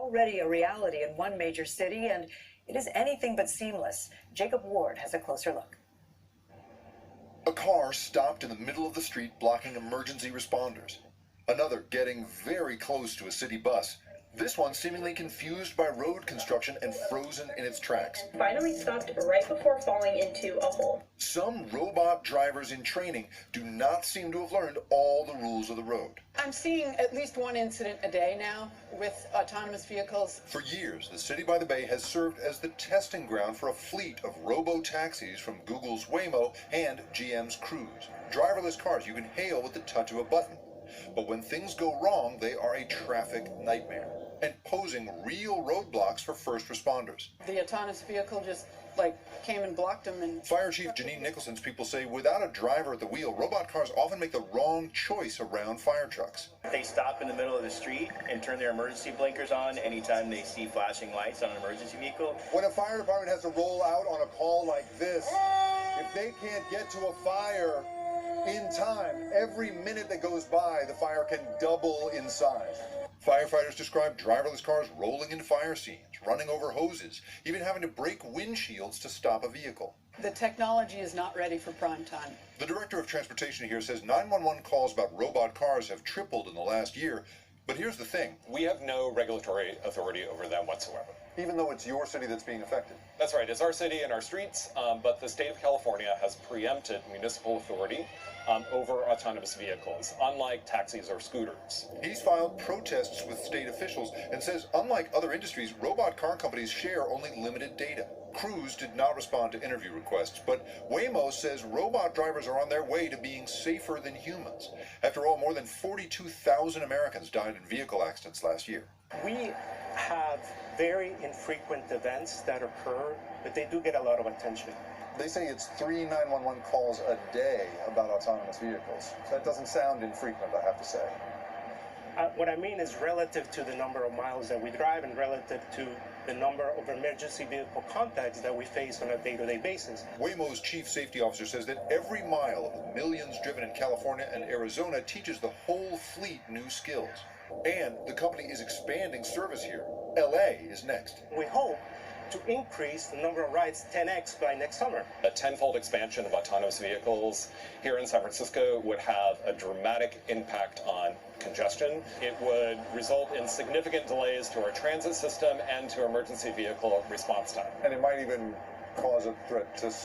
already a reality in one major city, and it is anything but seamless. Jacob Ward has a closer look. A car stopped in the middle of the street blocking emergency responders. Another getting very close to a city bus. This one seemingly confused by road construction and frozen in its tracks. Finally stopped right before falling into a hole. Some robot drivers in training do not seem to have learned all the rules of the road. I'm seeing at least one incident a day now with autonomous vehicles. For years, the city by the bay has served as the testing ground for a fleet of robo taxis from Google's Waymo and GM's Cruise. Driverless cars you can hail with the touch of a button. But when things go wrong, they are a traffic nightmare and posing real roadblocks for first responders. The autonomous vehicle just came and blocked them. And Fire Chief Janine Nicholson's people say without a driver at the wheel, robot cars often make the wrong choice around fire trucks. They stop in the middle of the street and turn their emergency blinkers on anytime they see flashing lights on an emergency vehicle. When a fire department has to roll out on a call like this, if they can't get to a fire in time, every minute that goes by, the fire can double in size. Firefighters describe driverless cars rolling into fire scenes, running over hoses, even having to break windshields to stop a vehicle. the technology is not ready for prime time. The director of transportation here says 911 calls about robot cars have tripled in the last year. But here's the thing. We have no regulatory authority over them whatsoever. Even though it's your city that's being affected? That's right. It's our city and our streets, but the state of California has preempted municipal authority over autonomous vehicles, unlike taxis or scooters. He's filed protests with state officials and says, unlike other industries, robot car companies share only limited data. Cruise did not respond to interview requests, but Waymo says robot drivers are on their way to being safer than humans. After all, more than 42,000 Americans died in vehicle accidents last year. We have very infrequent events that occur, but they do get a lot of attention. They say it's 3 911 calls a day about autonomous vehicles. So that doesn't sound infrequent, I have to say. What I mean is relative to the number of miles that we drive and relative to the number of emergency vehicle contacts that we face on a day-to-day basis. Waymo's chief safety officer says that every mile of the millions driven in California and Arizona teaches the whole fleet new skills. And the company is expanding service here. LA is next. We hope to increase the number of rides 10x by next summer. A tenfold expansion of autonomous vehicles here in San Francisco would have a dramatic impact on congestion. It would result in significant delays to our transit system and to emergency vehicle response time. And it might even cause a threat to